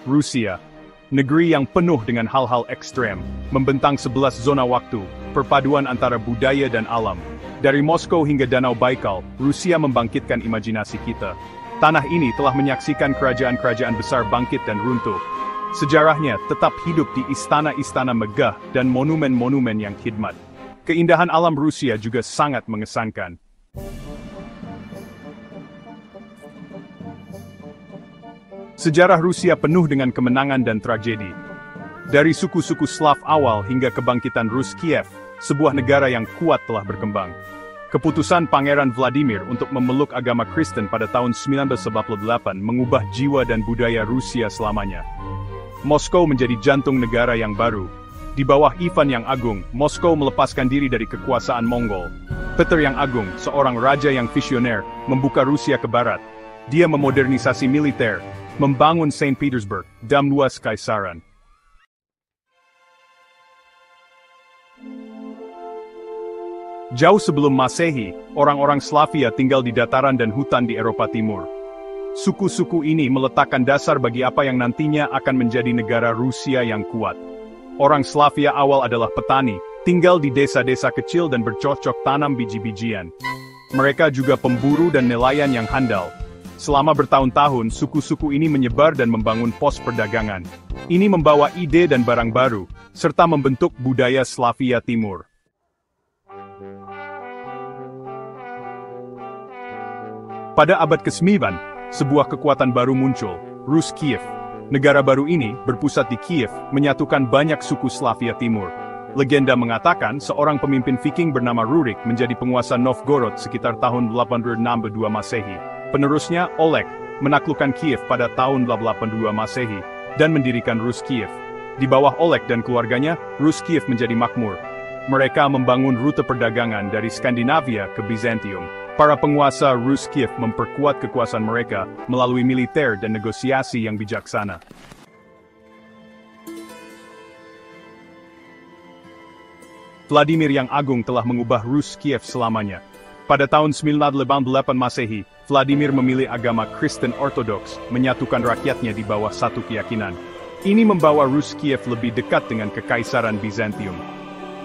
Rusia. Negeri yang penuh dengan hal-hal ekstrem, membentang 11 zona waktu, perpaduan antara budaya dan alam. Dari Moskow hingga Danau Baikal, Rusia membangkitkan imajinasi kita. Tanah ini telah menyaksikan kerajaan-kerajaan besar bangkit dan runtuh. Sejarahnya tetap hidup di istana-istana megah dan monumen-monumen yang khidmat. Keindahan alam Rusia juga sangat mengesankan. Sejarah Rusia penuh dengan kemenangan dan tragedi. Dari suku-suku Slav awal hingga kebangkitan Rus Kiev, sebuah negara yang kuat telah berkembang. Keputusan Pangeran Vladimir untuk memeluk agama Kristen pada tahun 1948 mengubah jiwa dan budaya Rusia selamanya. Moskow menjadi jantung negara yang baru. Di bawah Ivan yang Agung, Moskow melepaskan diri dari kekuasaan Mongol. Peter yang Agung, seorang raja yang visioner, membuka Rusia ke barat. Dia memodernisasi militer, membangun Saint Petersburg, dam luas kaisaran. Jauh sebelum Masehi, orang-orang Slavia tinggal di dataran dan hutan di Eropa Timur. Suku-suku ini meletakkan dasar bagi apa yang nantinya akan menjadi negara Rusia yang kuat. Orang Slavia awal adalah petani, tinggal di desa-desa kecil dan bercocok tanam biji-bijian. Mereka juga pemburu dan nelayan yang handal. Selama bertahun-tahun, suku-suku ini menyebar dan membangun pos perdagangan. Ini membawa ide dan barang baru, serta membentuk budaya Slavia Timur. Pada abad ke-9, sebuah kekuatan baru muncul, Rus Kiev. Negara baru ini, berpusat di Kiev, menyatukan banyak suku Slavia Timur. Legenda mengatakan seorang pemimpin Viking bernama Rurik menjadi penguasa Novgorod sekitar tahun 862 Masehi. Penerusnya, Oleg, menaklukkan Kiev pada tahun 882 Masehi, dan mendirikan Rus Kiev. Di bawah Oleg dan keluarganya, Rus Kiev menjadi makmur. Mereka membangun rute perdagangan dari Skandinavia ke Bizantium. Para penguasa Rus Kiev memperkuat kekuasaan mereka melalui militer dan negosiasi yang bijaksana. Vladimir yang Agung telah mengubah Rus Kiev selamanya. Pada tahun 988 Masehi, Vladimir memilih agama Kristen Ortodoks, menyatukan rakyatnya di bawah satu keyakinan. Ini membawa Rus Kiev lebih dekat dengan Kekaisaran Bizantium.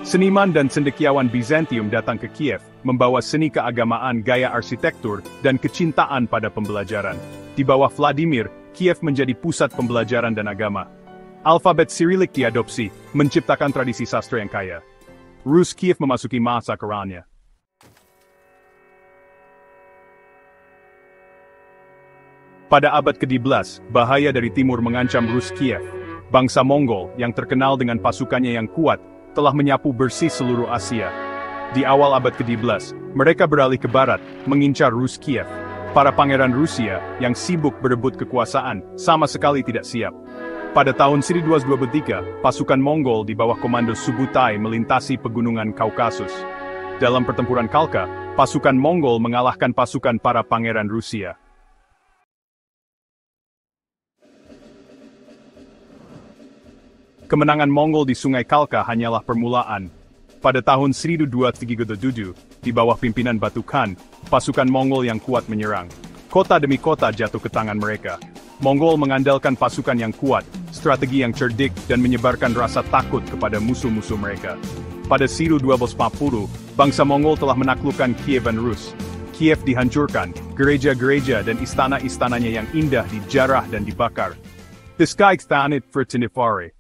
Seniman dan cendekiawan Bizantium datang ke Kiev, membawa seni keagamaan, gaya arsitektur, dan kecintaan pada pembelajaran. Di bawah Vladimir, Kiev menjadi pusat pembelajaran dan agama. Alfabet Cyrillic diadopsi, menciptakan tradisi sastra yang kaya. Rus Kiev memasuki masa kerannya. Pada abad ke-11, bahaya dari timur mengancam Rus Kiev. Bangsa Mongol, yang terkenal dengan pasukannya yang kuat, telah menyapu bersih seluruh Asia. Di awal abad ke-12, mereka beralih ke barat, mengincar Rus Kiev. Para pangeran Rusia, yang sibuk berebut kekuasaan, sama sekali tidak siap. Pada tahun 1223, pasukan Mongol di bawah komando Subutai melintasi pegunungan Kaukasus. Dalam pertempuran Khalkha, pasukan Mongol mengalahkan pasukan para pangeran Rusia. Kemenangan Mongol di Sungai Khalkha hanyalah permulaan. Pada tahun 1237, di bawah pimpinan Batu Khan, pasukan Mongol yang kuat menyerang. Kota demi kota jatuh ke tangan mereka. Mongol mengandalkan pasukan yang kuat, strategi yang cerdik, dan menyebarkan rasa takut kepada musuh-musuh mereka. Pada 1240, bangsa Mongol telah menaklukkan Kievan Rus. Kiev dihancurkan, gereja-gereja dan istana-istananya yang indah dijarah dan dibakar. The sky stanit for Tinifare.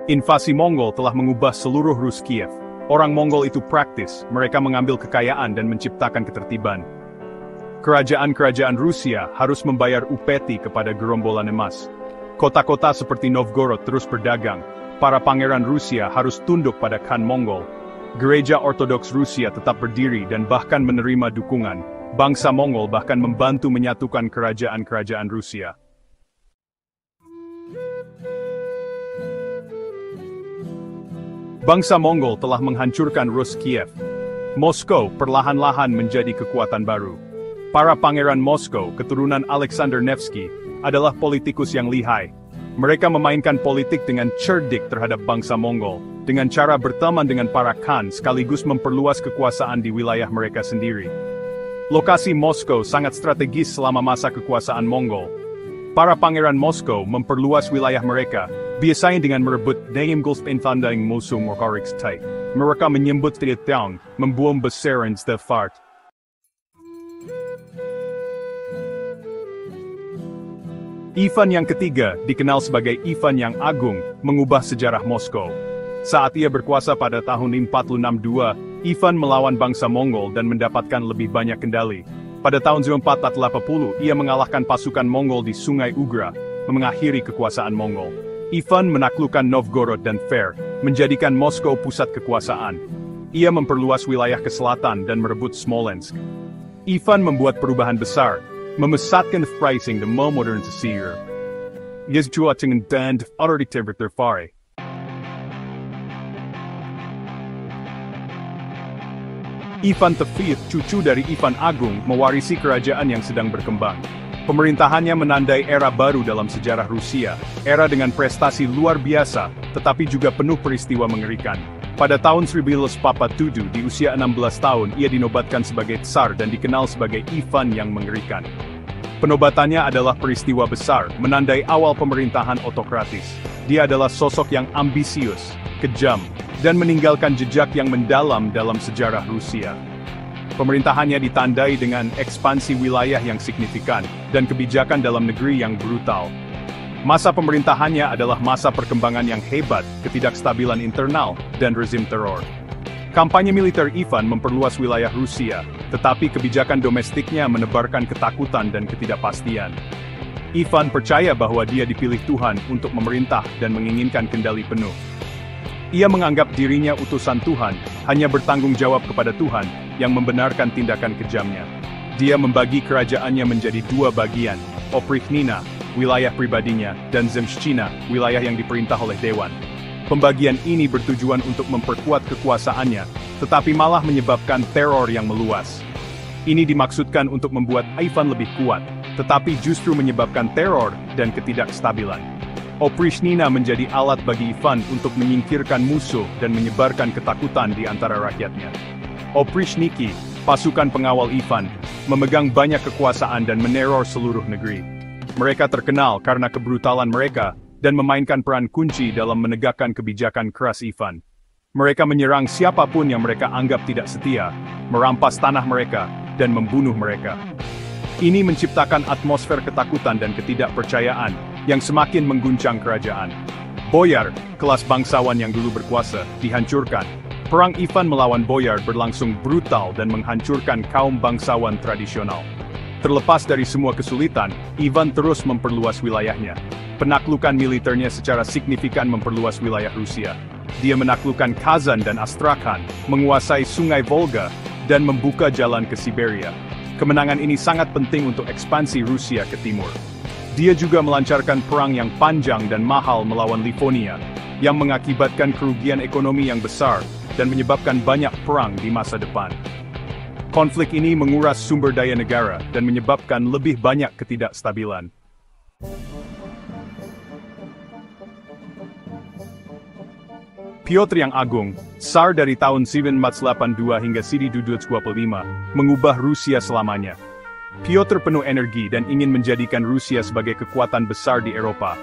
Invasi Mongol telah mengubah seluruh Rus Kiev. Orang Mongol itu praktis, mereka mengambil kekayaan dan menciptakan ketertiban. Kerajaan-kerajaan Rusia harus membayar upeti kepada gerombolan emas. Kota-kota seperti Novgorod terus berdagang. Para pangeran Rusia harus tunduk pada Khan Mongol. Gereja Ortodoks Rusia tetap berdiri dan bahkan menerima dukungan. Bangsa Mongol bahkan membantu menyatukan kerajaan-kerajaan Rusia. Bangsa Mongol telah menghancurkan Rus Kiev. Moskow perlahan-lahan menjadi kekuatan baru. Para pangeran Moskow, keturunan Alexander Nevsky, adalah politikus yang lihai. Mereka memainkan politik dengan cerdik terhadap bangsa Mongol, dengan cara berteman dengan para Khan sekaligus memperluas kekuasaan di wilayah mereka sendiri. Lokasi Moskow sangat strategis selama masa kekuasaan Mongol. Para pangeran Moskow memperluas wilayah mereka, biasanya dengan merebut Daimgulspintandang Mosum Mokarikstay. Mereka menyebut Tiang, membuang besaran Stefart. Ivan yang ketiga, dikenal sebagai Ivan yang Agung, mengubah sejarah Moskow. Saat ia berkuasa pada tahun 462, Ivan melawan bangsa Mongol dan mendapatkan lebih banyak kendali. Pada tahun 1480, ia mengalahkan pasukan Mongol di Sungai Ugra, mengakhiri kekuasaan Mongol. Ivan menaklukkan Novgorod dan Tver, menjadikan Moskow pusat kekuasaan. Ia memperluas wilayah ke selatan dan merebut Smolensk. Ivan membuat perubahan besar, memusatkan pricing dan memodernisasi. Ia juga dengan otoriter terfare. Ivan V, cucu dari Ivan Agung, mewarisi kerajaan yang sedang berkembang. Pemerintahannya menandai era baru dalam sejarah Rusia, era dengan prestasi luar biasa, tetapi juga penuh peristiwa mengerikan. Pada tahun 1947, di usia 16 tahun, ia dinobatkan sebagai Tsar dan dikenal sebagai Ivan yang mengerikan. Penobatannya adalah peristiwa besar, menandai awal pemerintahan otokratis. Dia adalah sosok yang ambisius, kejam, dan meninggalkan jejak yang mendalam dalam sejarah Rusia. Pemerintahannya ditandai dengan ekspansi wilayah yang signifikan, dan kebijakan dalam negeri yang brutal. Masa pemerintahannya adalah masa perkembangan yang hebat, ketidakstabilan internal, dan rezim teror. Kampanye militer Ivan memperluas wilayah Rusia, tetapi kebijakan domestiknya menebarkan ketakutan dan ketidakpastian. Ivan percaya bahwa dia dipilih Tuhan untuk memerintah dan menginginkan kendali penuh. Ia menganggap dirinya utusan Tuhan, hanya bertanggung jawab kepada Tuhan, yang membenarkan tindakan kejamnya. Dia membagi kerajaannya menjadi dua bagian, Oprichnina, wilayah pribadinya, dan Zemshchina, wilayah yang diperintah oleh Dewan. Pembagian ini bertujuan untuk memperkuat kekuasaannya, tetapi malah menyebabkan teror yang meluas. Ini dimaksudkan untuk membuat Ivan lebih kuat, tetapi justru menyebabkan teror dan ketidakstabilan. Oprichnina menjadi alat bagi Ivan untuk menyingkirkan musuh dan menyebarkan ketakutan di antara rakyatnya. Oprichniki, pasukan pengawal Ivan, memegang banyak kekuasaan dan meneror seluruh negeri. Mereka terkenal karena kebrutalan mereka dan memainkan peran kunci dalam menegakkan kebijakan keras Ivan. Mereka menyerang siapapun yang mereka anggap tidak setia, merampas tanah mereka, dan membunuh mereka. Ini menciptakan atmosfer ketakutan dan ketidakpercayaan yang semakin mengguncang kerajaan. Boyar, kelas bangsawan yang dulu berkuasa, dihancurkan. Perang Ivan melawan Boyar berlangsung brutal dan menghancurkan kaum bangsawan tradisional. Terlepas dari semua kesulitan, Ivan terus memperluas wilayahnya. Penaklukan militernya secara signifikan memperluas wilayah Rusia. Dia menaklukkan Kazan dan Astrakhan, menguasai Sungai Volga, dan membuka jalan ke Siberia. Kemenangan ini sangat penting untuk ekspansi Rusia ke timur. Dia juga melancarkan perang yang panjang dan mahal melawan Livonia, yang mengakibatkan kerugian ekonomi yang besar dan menyebabkan banyak perang di masa depan. Konflik ini menguras sumber daya negara dan menyebabkan lebih banyak ketidakstabilan. Piotr yang Agung, Tsar dari tahun 1482 hingga 1225, mengubah Rusia selamanya. Piotr penuh energi dan ingin menjadikan Rusia sebagai kekuatan besar di Eropa.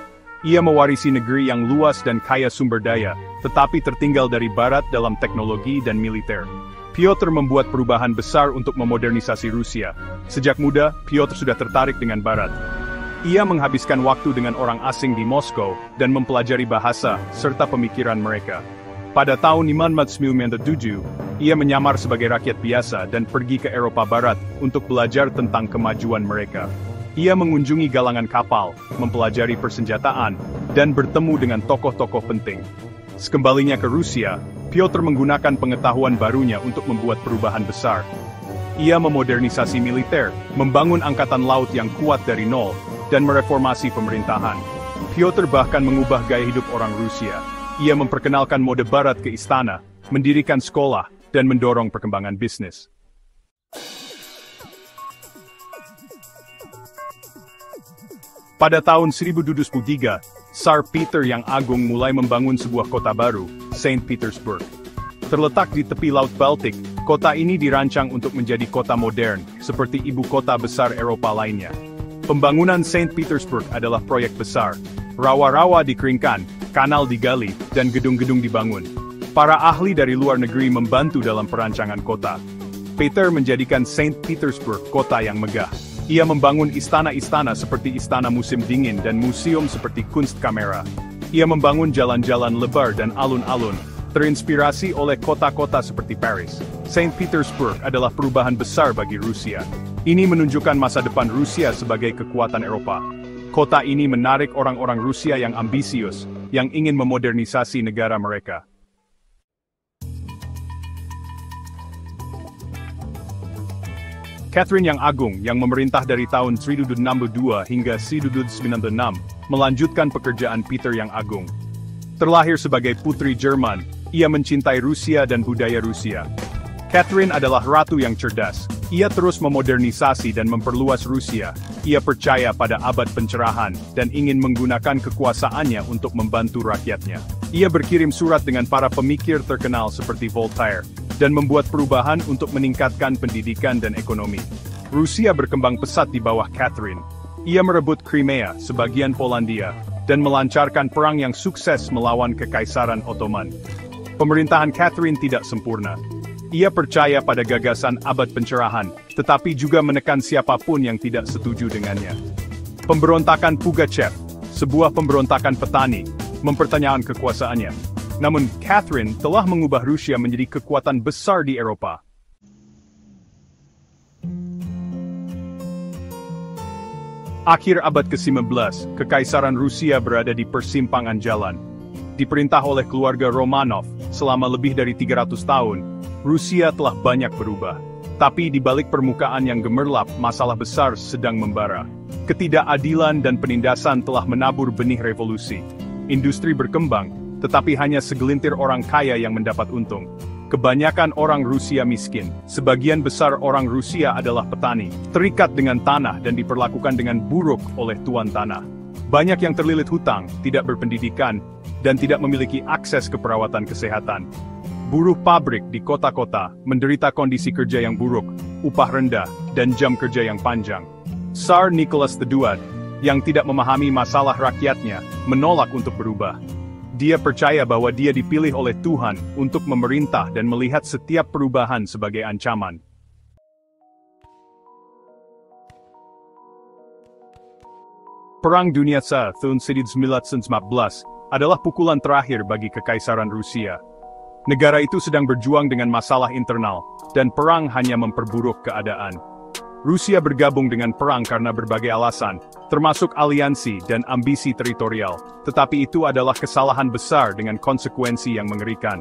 Ia mewarisi negeri yang luas dan kaya sumber daya, tetapi tertinggal dari Barat dalam teknologi dan militer. Piotr membuat perubahan besar untuk memodernisasi Rusia. Sejak muda, Piotr sudah tertarik dengan Barat. Ia menghabiskan waktu dengan orang asing di Moskow dan mempelajari bahasa serta pemikiran mereka. Pada tahun 1597, ia menyamar sebagai rakyat biasa dan pergi ke Eropa Barat untuk belajar tentang kemajuan mereka. Ia mengunjungi galangan kapal, mempelajari persenjataan, dan bertemu dengan tokoh-tokoh penting. Sekembalinya ke Rusia, Piotr menggunakan pengetahuan barunya untuk membuat perubahan besar. Ia memodernisasi militer, membangun angkatan laut yang kuat dari nol, dan mereformasi pemerintahan. Piotr bahkan mengubah gaya hidup orang Rusia. Ia memperkenalkan mode Barat ke istana, mendirikan sekolah, dan mendorong perkembangan bisnis. Pada tahun 1203, Tsar Peter yang Agung mulai membangun sebuah kota baru, Saint Petersburg. Terletak di tepi Laut Baltik, Kota ini dirancang untuk menjadi kota modern, seperti ibu kota besar Eropa lainnya. Pembangunan Saint Petersburg adalah proyek besar. Rawa-rawa dikeringkan, kanal digali, dan gedung-gedung dibangun. Para ahli dari luar negeri membantu dalam perancangan kota. Peter menjadikan Saint Petersburg kota yang megah. Ia membangun istana-istana seperti istana musim dingin dan museum seperti Kunstkamera. Ia membangun jalan-jalan lebar dan alun-alun, terinspirasi oleh kota-kota seperti Paris. Saint Petersburg adalah perubahan besar bagi Rusia. Ini menunjukkan masa depan Rusia sebagai kekuatan Eropa. Kota ini menarik orang-orang Rusia yang ambisius, yang ingin memodernisasi negara mereka. Catherine yang Agung, yang memerintah dari tahun 1062 hingga 1096, melanjutkan pekerjaan Peter yang Agung. Terlahir sebagai putri Jerman, ia mencintai Rusia dan budaya Rusia. Catherine adalah ratu yang cerdas. Ia terus memodernisasi dan memperluas Rusia. Ia percaya pada abad pencerahan dan ingin menggunakan kekuasaannya untuk membantu rakyatnya. Ia berkirim surat dengan para pemikir terkenal seperti Voltaire dan membuat perubahan untuk meningkatkan pendidikan dan ekonomi. Rusia berkembang pesat di bawah Catherine. Ia merebut Crimea, sebagian Polandia, dan melancarkan perang yang sukses melawan Kekaisaran Ottoman. Pemerintahan Catherine tidak sempurna. Ia percaya pada gagasan abad pencerahan, tetapi juga menekan siapapun yang tidak setuju dengannya. Pemberontakan Pugachev, sebuah pemberontakan petani, mempertanyakan kekuasaannya. Namun, Catherine telah mengubah Rusia menjadi kekuatan besar di Eropa. Akhir abad ke-19, Kekaisaran Rusia berada di persimpangan jalan. Diperintah oleh keluarga Romanov, selama lebih dari 300 tahun, Rusia telah banyak berubah. Tapi di balik permukaan yang gemerlap, masalah besar sedang membara. Ketidakadilan dan penindasan telah menabur benih revolusi. Industri berkembang, tetapi hanya segelintir orang kaya yang mendapat untung. Kebanyakan orang Rusia miskin. Sebagian besar orang Rusia adalah petani, terikat dengan tanah dan diperlakukan dengan buruk oleh tuan tanah. Banyak yang terlilit hutang, tidak berpendidikan, dan tidak memiliki akses ke perawatan kesehatan. Buruh pabrik di kota-kota menderita kondisi kerja yang buruk, upah rendah, dan jam kerja yang panjang. Tsar Nicholas II, yang tidak memahami masalah rakyatnya, menolak untuk berubah. Dia percaya bahwa dia dipilih oleh Tuhan untuk memerintah dan melihat setiap perubahan sebagai ancaman. Perang Dunia tahun 1914 adalah pukulan terakhir bagi Kekaisaran Rusia. Negara itu sedang berjuang dengan masalah internal, dan perang hanya memperburuk keadaan. Rusia bergabung dengan perang karena berbagai alasan, termasuk aliansi dan ambisi teritorial, tetapi itu adalah kesalahan besar dengan konsekuensi yang mengerikan.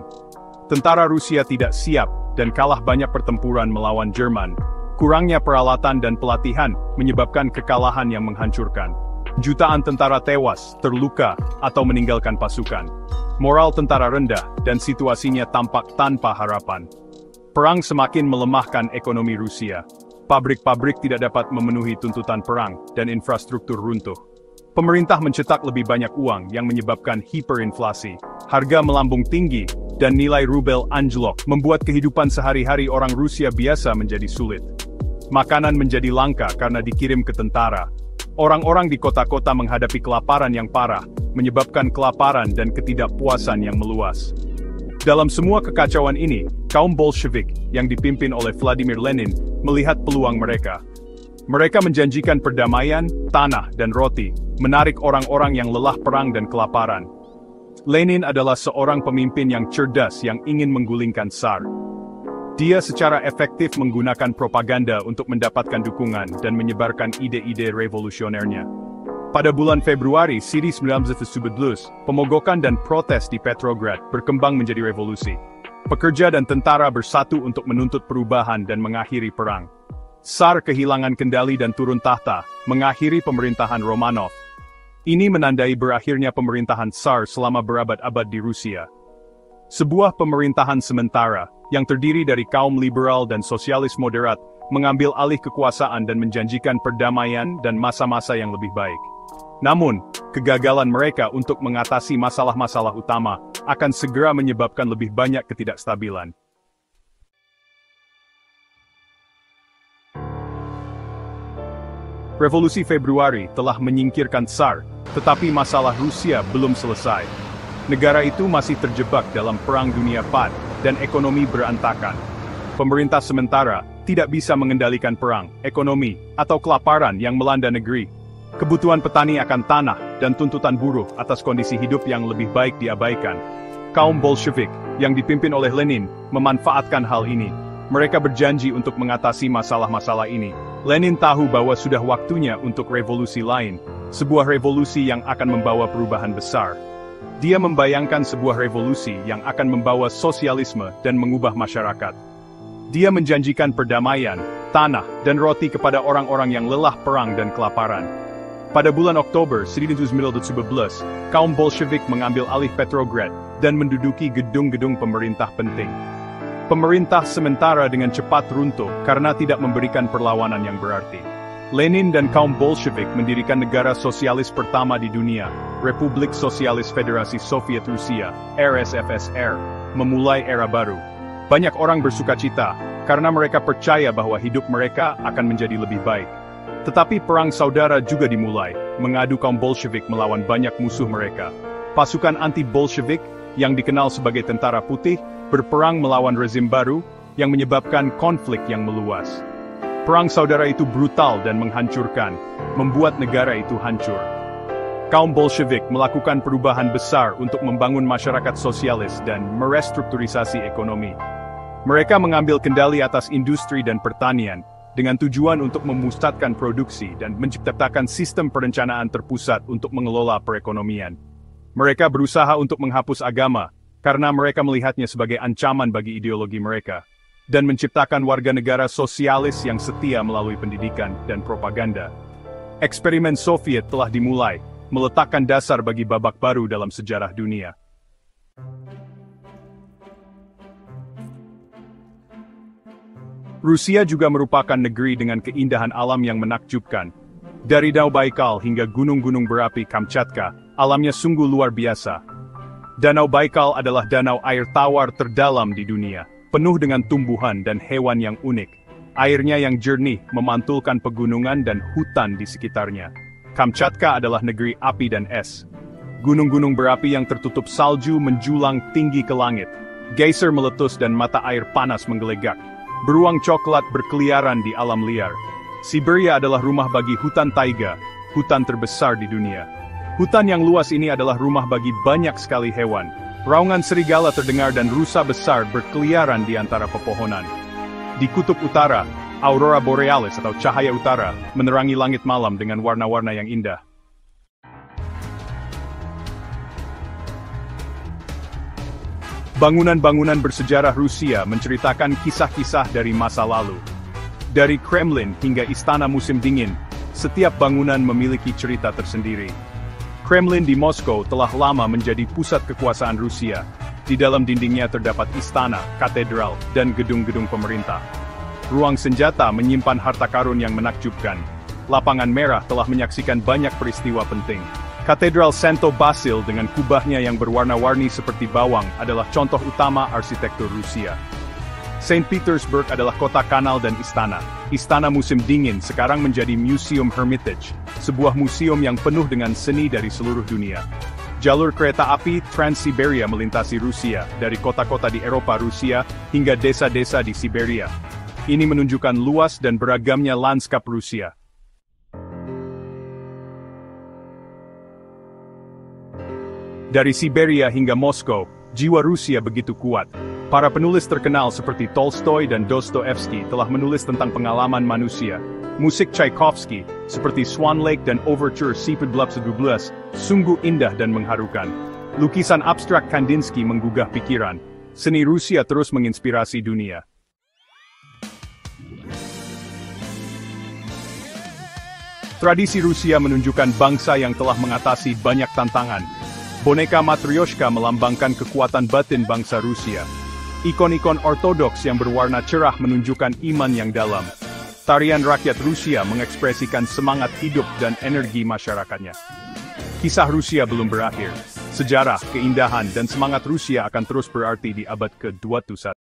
Tentara Rusia tidak siap, dan kalah banyak pertempuran melawan Jerman. Kurangnya peralatan dan pelatihan menyebabkan kekalahan yang menghancurkan. Jutaan tentara tewas, terluka, atau meninggalkan pasukan. Moral tentara rendah, dan situasinya tampak tanpa harapan. Perang semakin melemahkan ekonomi Rusia. Pabrik-pabrik tidak dapat memenuhi tuntutan perang, dan infrastruktur runtuh. Pemerintah mencetak lebih banyak uang yang menyebabkan hiperinflasi. Harga melambung tinggi, dan nilai rubel anjlok membuat kehidupan sehari-hari orang Rusia biasa menjadi sulit. Makanan menjadi langka karena dikirim ke tentara. Orang-orang di kota-kota menghadapi kelaparan yang parah, menyebabkan kelaparan dan ketidakpuasan yang meluas. Dalam semua kekacauan ini, kaum Bolshevik, yang dipimpin oleh Vladimir Lenin, melihat peluang mereka. Mereka menjanjikan perdamaian, tanah, dan roti, menarik orang-orang yang lelah perang dan kelaparan. Lenin adalah seorang pemimpin yang cerdas yang ingin menggulingkan Tsar. Dia secara efektif menggunakan propaganda untuk mendapatkan dukungan dan menyebarkan ide-ide revolusionernya. Pada bulan Februari 1917, pemogokan dan protes di Petrograd berkembang menjadi revolusi. Pekerja dan tentara bersatu untuk menuntut perubahan dan mengakhiri perang. Tsar kehilangan kendali dan turun tahta, mengakhiri pemerintahan Romanov. Ini menandai berakhirnya pemerintahan Tsar selama berabad-abad di Rusia. Sebuah pemerintahan sementara, yang terdiri dari kaum liberal dan sosialis moderat, mengambil alih kekuasaan dan menjanjikan perdamaian dan masa-masa yang lebih baik. Namun, kegagalan mereka untuk mengatasi masalah-masalah utama akan segera menyebabkan lebih banyak ketidakstabilan. Revolusi Februari telah menyingkirkan Tsar, tetapi masalah Rusia belum selesai. Negara itu masih terjebak dalam Perang Dunia IV, dan ekonomi berantakan. Pemerintah sementara tidak bisa mengendalikan perang, ekonomi, atau kelaparan yang melanda negeri. Kebutuhan petani akan tanah dan tuntutan buruh atas kondisi hidup yang lebih baik diabaikan. Kaum Bolshevik, yang dipimpin oleh Lenin, memanfaatkan hal ini. Mereka berjanji untuk mengatasi masalah-masalah ini. Lenin tahu bahwa sudah waktunya untuk revolusi lain, sebuah revolusi yang akan membawa perubahan besar. Dia membayangkan sebuah revolusi yang akan membawa sosialisme dan mengubah masyarakat. Dia menjanjikan perdamaian, tanah, dan roti kepada orang-orang yang lelah perang dan kelaparan. Pada bulan Oktober 1917, kaum Bolshevik mengambil alih Petrograd dan menduduki gedung-gedung pemerintah penting. Pemerintah sementara dengan cepat runtuh karena tidak memberikan perlawanan yang berarti. Lenin dan kaum Bolshevik mendirikan negara sosialis pertama di dunia, Republik Sosialis Federasi Soviet Rusia, RSFSR, memulai era baru. Banyak orang bersukacita karena mereka percaya bahwa hidup mereka akan menjadi lebih baik. Tetapi perang saudara juga dimulai, mengadu kaum Bolshevik melawan banyak musuh mereka. Pasukan anti-Bolshevik, yang dikenal sebagai Tentara Putih, berperang melawan rezim baru, yang menyebabkan konflik yang meluas. Perang saudara itu brutal dan menghancurkan, membuat negara itu hancur. Kaum Bolshevik melakukan perubahan besar untuk membangun masyarakat sosialis dan merestrukturisasi ekonomi. Mereka mengambil kendali atas industri dan pertanian, dengan tujuan untuk memusatkan produksi dan menciptakan sistem perencanaan terpusat untuk mengelola perekonomian. Mereka berusaha untuk menghapus agama, karena mereka melihatnya sebagai ancaman bagi ideologi mereka, dan menciptakan warga negara sosialis yang setia melalui pendidikan dan propaganda. Eksperimen Soviet telah dimulai, meletakkan dasar bagi babak baru dalam sejarah dunia. Rusia juga merupakan negeri dengan keindahan alam yang menakjubkan. Dari Danau Baikal hingga gunung-gunung berapi Kamchatka, alamnya sungguh luar biasa. Danau Baikal adalah danau air tawar terdalam di dunia, penuh dengan tumbuhan dan hewan yang unik. Airnya yang jernih memantulkan pegunungan dan hutan di sekitarnya. Kamchatka adalah negeri api dan es. Gunung-gunung berapi yang tertutup salju menjulang tinggi ke langit. Geyser meletus dan mata air panas menggelegak. Beruang coklat berkeliaran di alam liar. Siberia adalah rumah bagi hutan taiga, hutan terbesar di dunia. Hutan yang luas ini adalah rumah bagi banyak sekali hewan. Raungan serigala terdengar dan rusa besar berkeliaran di antara pepohonan. Di kutub utara, aurora borealis atau cahaya utara menerangi langit malam dengan warna-warna yang indah. Bangunan-bangunan bersejarah Rusia menceritakan kisah-kisah dari masa lalu. Dari Kremlin hingga Istana Musim Dingin, setiap bangunan memiliki cerita tersendiri. Kremlin di Moskow telah lama menjadi pusat kekuasaan Rusia. Di dalam dindingnya terdapat istana, katedral, dan gedung-gedung pemerintah. Ruang senjata menyimpan harta karun yang menakjubkan. Lapangan merah telah menyaksikan banyak peristiwa penting. Katedral Santo Basil dengan kubahnya yang berwarna-warni seperti bawang adalah contoh utama arsitektur Rusia. Saint Petersburg adalah kota kanal dan istana. Istana Musim Dingin sekarang menjadi Museum Hermitage, sebuah museum yang penuh dengan seni dari seluruh dunia. Jalur kereta api Trans-Siberia melintasi Rusia, dari kota-kota di Eropa Rusia hingga desa-desa di Siberia. Ini menunjukkan luas dan beragamnya lanskap Rusia. Dari Siberia hingga Moskow, jiwa Rusia begitu kuat. Para penulis terkenal seperti Tolstoy dan Dostoevsky telah menulis tentang pengalaman manusia. Musik Tchaikovsky, seperti Swan Lake dan Overture C-17, sungguh indah dan mengharukan. Lukisan abstrak Kandinsky menggugah pikiran. Seni Rusia terus menginspirasi dunia. Tradisi Rusia menunjukkan bangsa yang telah mengatasi banyak tantangan. Boneka Matryoshka melambangkan kekuatan batin bangsa Rusia. Ikon-ikon ortodoks yang berwarna cerah menunjukkan iman yang dalam. Tarian rakyat Rusia mengekspresikan semangat hidup dan energi masyarakatnya. Kisah Rusia belum berakhir. Sejarah, keindahan, dan semangat Rusia akan terus berarti di abad ke-21.